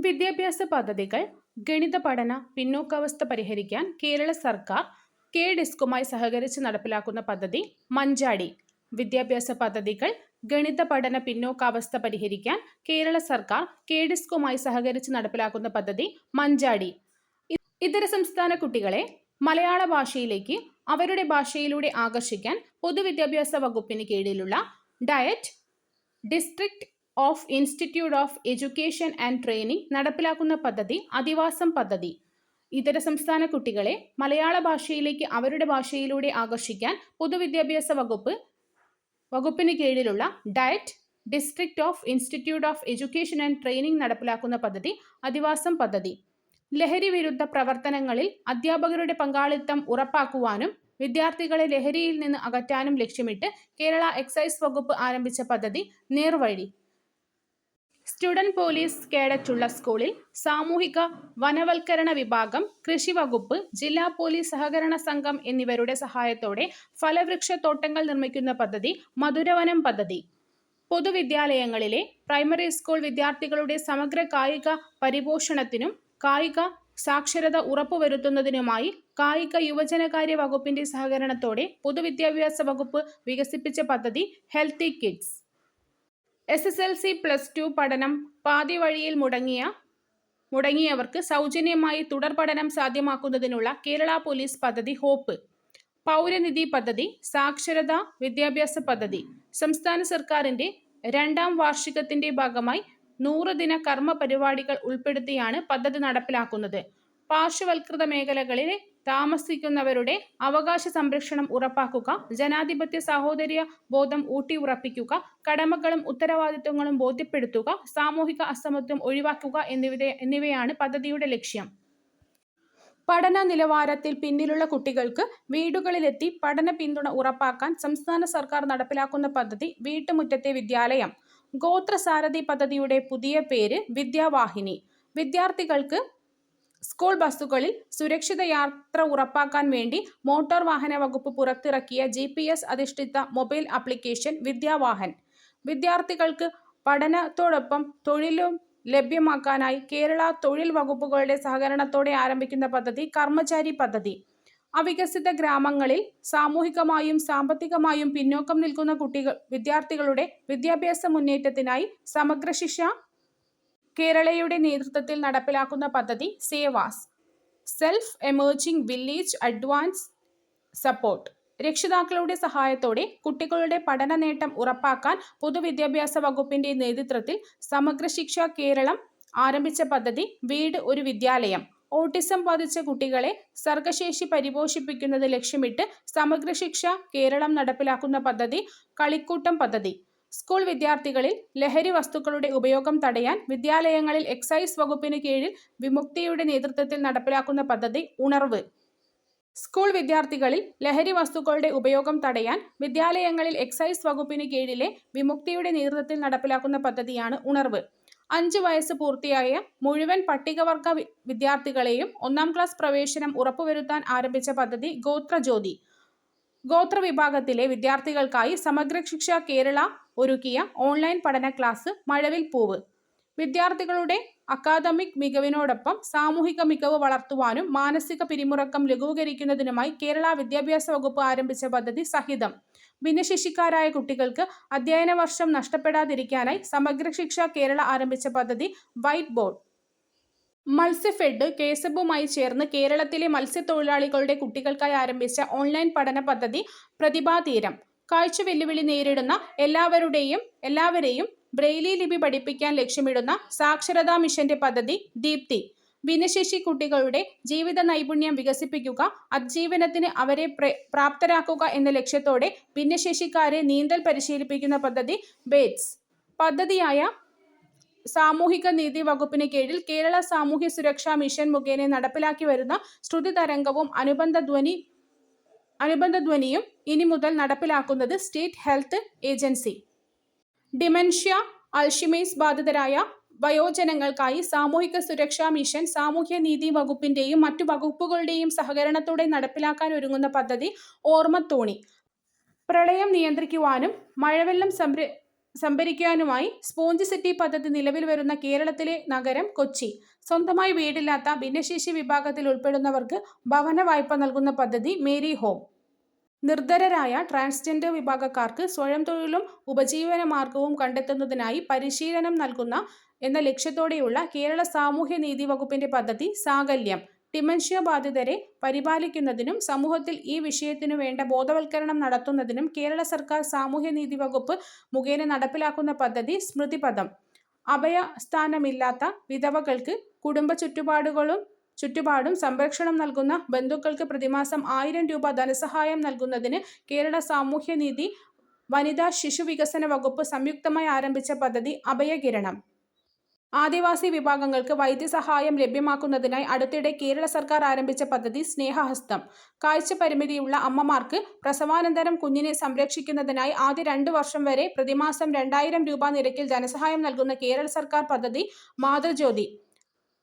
വിദ്യാഭ്യാസ പദ്ധതികൾ ഗണിത പഠന പിന്നോക്കാവസ്ഥ പരിഹരിക്കാൻ കേരള സർക്കാർ കെ-ഡിസ്കുമായി സഹകരിച്ച് നടപ്പിലാക്കുന്ന പദ്ധതി മഞ്ചാടി. വിദ്യാഭ്യാസ പദ്ധതികൾ ഗണിത പഠന പിന്നോക്കാവസ്ഥ പരിഹരിക്കാൻ കേരള സർക്കാർ കെ-ഡിസ്കുമായി സഹകരിച്ച് നടപ്പിലാക്കുന്ന പദ്ധതി മഞ്ചാടി. ഇതര സംസ്ഥാന കുട്ടികളെ മലയാള ഭാഷയിലേക്ക് അവരുടെ ഭാഷയിലൂടെ ആകർഷിക്കാൻ പൊതുവിദ്യാഭ്യാസ വകുപ്പിന് കീഴിലുള്ള diet district of institute of education and training നടപ്പിലാക്കുന്ന പദ്ധതി അധിവാസം പദ്ധതി. ഇതര സംസ്ഥാന കുട്ടികളെ മലയാള ഭാഷയിലേക്ക് അവരുടെ ഭാഷയിലൂടെ ആകർഷിക്കാൻ പൊതുവിദ്യാഭ്യാസ വകുപ്പിന് കീഴിലുള്ള diet district of institute of education and training നടപ്പിലാക്കുന്ന പദ്ധതി അധിവാസം പദ്ധതി. ലഹരി വിരുദ്ധ പ്രവർത്തനങ്ങളിൽ അധ്യാപകരുടെ പങ്കാളിത്തം ഉറപ്പാക്കുവാനും വിദ്യാർത്ഥികളെ ലഹരിയിൽ നിന്ന് അകറ്റാനും ലക്ഷ്യമിട്ട് കേരള എക്സൈസ് വകുപ്പ് ആരംഭിച്ച പദ്ധതി നേർവഴി. സ്റ്റുഡന്റ് പോലീസ് കേഡറ്റുള്ള സ്കൂളിൽ സാമൂഹിക വനവൽക്കരണ വിഭാഗം, കൃഷി വകുപ്പ്, ജില്ലാ പോലീസ് സഹകരണ സംഘം എന്നിവരുടെ സഹായത്തോടെ ഫലവൃക്ഷത്തോട്ടങ്ങൾ നിർമ്മിക്കുന്ന പദ്ധതി മധുരവനം പദ്ധതി. പൊതുവിദ്യാലയങ്ങളിലെ പ്രൈമറി സ്കൂൾ വിദ്യാർത്ഥികളുടെ സമഗ്ര കായിക പരിപോഷണത്തിനും കായിക സാക്ഷരത ഉറപ്പുവരുത്തുന്നതിനുമായി കായിക യുവജനകാര്യ വകുപ്പിന്റെ സഹകരണത്തോടെ പൊതുവിദ്യാഭ്യാസ വകുപ്പ് വികസിപ്പിച്ച പദ്ധതി ഹെൽത്തി കിഡ്സ്. SSLC+2 പഠനം പാതി വഴിയിൽ മുടങ്ങിയവർക്ക് സൗജന്യമായി തുടർ പഠനം സാധ്യമാക്കുന്നതിനുള്ള കേരള പോലീസ് പദ്ധതി ഹോപ്പ്. പൗരനിധി പദ്ധതി, സാക്ഷരതാ വിദ്യാഭ്യാസ പദ്ധതി. സംസ്ഥാന സർക്കാരിന്റെ 2ാം വാർഷികത്തിന്റെ ഭാഗമായി 100 ദിന കർമ്മ പരിപാടികൾ ഉൾപ്പെടുത്തിയാണ് പദ്ധതി നടപ്പിലാക്കുന്നത്. പാർശ്വവൽകൃത മേഖലകളിലെ താമസിക്കുന്നവരുടെ അവകാശ സംരക്ഷണം ഉറപ്പാക്കുക, ജനാധിപത്യ സാഹോദര്യ ബോധം ഊട്ടിയുറപ്പിക്കുക, കടമകളും ഉത്തരവാദിത്വങ്ങളും ബോധ്യപ്പെടുത്തുക, സാമൂഹിക അസമത്വം ഒഴിവാക്കുക എന്നിവയാണ് പദ്ധതിയുടെ ലക്ഷ്യം. പഠന നിലവാരത്തിൽ പിന്നിലുള്ള കുട്ടികൾക്ക് വീടുകളിലെത്തി പഠന പിന്തുണ ഉറപ്പാക്കാൻ സംസ്ഥാന സർക്കാർ നടപ്പിലാക്കുന്ന പദ്ധതി വീട്ടുമുറ്റത്തെ വിദ്യാലയം. ഗോത്രസാരഥി പദ്ധതിയുടെ പുതിയ പേര് വിദ്യാവാഹിനി. വിദ്യാർത്ഥികൾക്ക് സ്കൂൾ ബസ്സുകളിൽ സുരക്ഷിത യാത്ര ഉറപ്പാക്കാൻ വേണ്ടി മോട്ടോർ വാഹന വകുപ്പ് പുറത്തിറക്കിയ GPS അധിഷ്ഠിത മൊബൈൽ ആപ്ലിക്കേഷൻ വിദ്യാവാഹൻ. വിദ്യാർത്ഥികൾക്ക് പഠനത്തോടൊപ്പം തൊഴിലും ലഭ്യമാക്കാനായി കേരള തൊഴിൽ വകുപ്പുകളുടെ സഹകരണത്തോടെ ആരംഭിക്കുന്ന പദ്ധതി കർമ്മചാരി പദ്ധതി. അവികസിത ഗ്രാമങ്ങളിൽ സാമൂഹികമായും സാമ്പത്തികമായും പിന്നോക്കം നിൽക്കുന്ന വിദ്യാർത്ഥികളുടെ വിദ്യാഭ്യാസ മുന്നേറ്റത്തിനായി സമഗ്ര ശിക്ഷ കേരളയുടെ നേതൃത്വത്തിൽ നടപ്പിലാക്കുന്ന പദ്ധതി save as, self emerging village advance support. രക്ഷിതാക്കളുടെ സഹായത്തോടെ കുട്ടികളുടെ പഠന നേട്ടം ഉറപ്പാക്കാൻ പൊതുവിദ്യാഭ്യാസ വകുപ്പിന്റെ നേതൃത്വത്തിൽ സമഗ്ര ശിക്ഷ കേരളം ആരംഭിച്ച പദ്ധതി വീട് ഒരു വിദ്യാലയം. ഓട്ടിസം ബാധിച്ച കുട്ടികളെ സർഗശേഷി പരിപോഷിപ്പിക്കുന്നത് ലക്ഷ്യമിട്ട് സമഗ്ര ശിക്ഷ കേരളം നടപ്പിലാക്കുന്ന പദ്ധതി കളിക്കൂട്ടം പദ്ധതി. സ്കൂൾ വിദ്യാർത്ഥികളിൽ ലഹരി വസ്തുക്കളുടെ ഉപയോഗം തടയാൻ വിദ്യാലയങ്ങളിൽ എക്സൈസ് വകുപ്പിന് കീഴിൽ വിമുക്തിയുടെ നേതൃത്വത്തിൽ നടപ്പിലാക്കുന്ന പദ്ധതി ഉണർവ്. സ്കൂൾ വിദ്യാർത്ഥികളിൽ ലഹരി വസ്തുക്കളുടെ ഉപയോഗം തടയാൻ വിദ്യാലയങ്ങളിൽ എക്സൈസ് വകുപ്പിന് കീഴിലെ വിമുക്തിയുടെ നേതൃത്വത്തിൽ നടപ്പിലാക്കുന്ന പദ്ധതിയാണ് ഉണർവ്. 5 വയസ്സ് പൂർത്തിയായ മുഴുവൻ പട്ടികവർഗ വിദ്യാർത്ഥികളെയും 1ാം ക്ലാസ് പ്രവേശനം ഉറപ്പുവരുത്താൻ ആരംഭിച്ച പദ്ധതി ഗോത്രജ്യോതി. ഗോത്ര വിഭാഗത്തിലെ വിദ്യാർത്ഥികൾക്കായി സമഗ്ര ശിക്ഷ കേരള ഒരുക്കിയ ഓൺലൈൻ പഠന ക്ലാസ് മഴവിൽ പൂവ്. വിദ്യാർത്ഥികളുടെ അക്കാദമിക് മികവിനോടൊപ്പം സാമൂഹിക മികവ് വളർത്തുവാനും മാനസിക പിരിമുറുക്കം ലഘൂകരിക്കുന്നതിനുമായി കേരള വിദ്യാഭ്യാസ വകുപ്പ് ആരംഭിച്ച പദ്ധതി സഹിതം. ഭിന്നശേഷിക്കാരായ കുട്ടികൾക്ക് അധ്യയന വർഷം നഷ്ടപ്പെടാതിരിക്കാനായി സമഗ്ര ശിക്ഷ കേരള ആരംഭിച്ച പദ്ധതി വൈറ്റ് ബോർഡ്. മത്സ്യഫെഡ് കേസബുമായി ചേർന്ന് കേരളത്തിലെ മത്സ്യത്തൊഴിലാളികളുടെ കുട്ടികൾക്കായി ആരംഭിച്ച ഓൺലൈൻ പഠന പദ്ധതി പ്രതിഭാതീരം. കാഴ്ച വെല്ലുവിളി നേരിടുന്ന എല്ലാവരെയും ബ്രെയിലി ലിപി പഠിപ്പിക്കാൻ ലക്ഷ്യമിടുന്ന സാക്ഷരതാ മിഷന്റെ പദ്ധതി ദീപ്തി. ഭിന്നശേഷി കുട്ടികളുടെ ജീവിത നൈപുണ്യം വികസിപ്പിക്കുക, അതിജീവനത്തിന് അവരെ പ്രാപ്തരാക്കുക എന്ന ലക്ഷ്യത്തോടെ ഭിന്നശേഷിക്കാരെ നീന്തൽ പരിശീലിപ്പിക്കുന്ന പദ്ധതി ബേറ്റ്സ്. പദ്ധതിയായ സാമൂഹിക നീതി വകുപ്പിന് കീഴിൽ കേരള സാമൂഹ്യ സുരക്ഷാ മിഷൻ മുഖേന നടപ്പിലാക്കി വരുന്ന ശ്രുതി തരംഗവും അനുബന്ധ ധ്വനിയും ഇനി മുതൽ നടപ്പിലാക്കുന്നത് state health agency. Dementia, Alzheimer's ബാധിതരായ വയോജനങ്ങൾക്കായി സാമൂഹിക സുരക്ഷാ മിഷൻ സാമൂഹ്യനീതി വകുപ്പിന്റെയും മറ്റു വകുപ്പുകളുടെയും സഹകരണത്തോടെ നടപ്പിലാക്കാൻ ഒരുങ്ങുന്ന പദ്ധതി ഓർമ്മത്തോണി. പ്രളയം നിയന്ത്രിക്കുവാനും മഴവെള്ളം സംഭരിക്കാനുമായി സ്പോഞ്ച് സിറ്റി പദ്ധതി നിലവിൽ വരുന്ന കേരളത്തിലെ നഗരം കൊച്ചി. സ്വന്തമായി വീടില്ലാത്ത ഭിന്നശേഷി വിഭാഗത്തിൽ ഉൾപ്പെടുന്നവർക്ക് ഭവന വായ്പ നൽകുന്ന പദ്ധതി മേരി ഹോം. നിർധരരായ ട്രാൻസ്ജെൻഡർ വിഭാഗക്കാർക്ക് സ്വയം തൊഴിലും ഉപജീവനമാർഗവും കണ്ടെത്തുന്നതിനായി പരിശീലനം നൽകുന്ന എന്ന ലക്ഷ്യത്തോടെയുള്ള കേരള സാമൂഹ്യനീതി വകുപ്പിന്റെ പദ്ധതി സാകല്യം. ഡിമെൻഷ്യ ബാധിതരെ പരിപാലിക്കുന്നതിനും സമൂഹത്തിൽ ഈ വിഷയത്തിനു വേണ്ട ബോധവൽക്കരണം നടത്തുന്നതിനും കേരള സർക്കാർ സാമൂഹ്യനീതി വകുപ്പ് മുഖേന നടപ്പിലാക്കുന്ന പദ്ധതി സ്മൃതിപഥം. അഭയസ്ഥാനമില്ലാത്ത വിധവകൾക്ക് കുടുംബ ചുറ്റുപാടും സംരക്ഷണം നൽകുന്ന ബന്ധുക്കൾക്ക് പ്രതിമാസം 1000 രൂപ ധനസഹായം നൽകുന്നതിന് കേരള സാമൂഹ്യനീതി, വനിതാ ശിശു വികസന വകുപ്പ് സംയുക്തമായി ആരംഭിച്ച പദ്ധതി അഭയകിരണം. ആദിവാസി വിഭാഗങ്ങൾക്ക് വൈദ്യസഹായം ലഭ്യമാക്കുന്നതിനായി അടുത്തിടെ കേരള സർക്കാർ ആരംഭിച്ച പദ്ധതി സ്നേഹഹസ്തം. കാഴ്ച പരിമിതിയുള്ള അമ്മമാർക്ക് പ്രസവാനന്തരം കുഞ്ഞിനെ സംരക്ഷിക്കുന്നതിനായി ആദ്യ 2 വർഷം വരെ പ്രതിമാസം 2000 രൂപ നിരക്കിൽ ധനസഹായം നൽകുന്ന കേരള സർക്കാർ പദ്ധതി മാതൃജ്യോതി.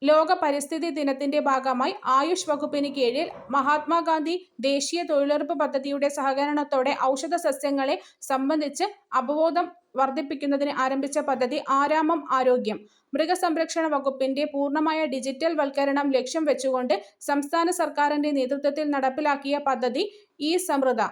ലോക പരിസ്ഥിതി ദിനത്തിന്റെ ഭാഗമായി ആയുഷ് വകുപ്പിന് കീഴിൽ മഹാത്മാഗാന്ധി ദേശീയ തൊഴിലുറപ്പ് പദ്ധതിയുടെ സഹകരണത്തോടെ ഔഷധ സസ്യങ്ങളെ സംബന്ധിച്ച് അവബോധം വർദ്ധിപ്പിക്കുന്നതിന് ആരംഭിച്ച പദ്ധതി ആരാമം ആരോഗ്യം. മൃഗസംരക്ഷണ വകുപ്പിന്റെ പൂർണ്ണമായ ഡിജിറ്റൽ വൽക്കരണം ലക്ഷ്യം വെച്ചുകൊണ്ട് സംസ്ഥാന സർക്കാരിന്റെ നേതൃത്വത്തിൽ നടപ്പിലാക്കിയ പദ്ധതി ഇ സമൃദ്ധ.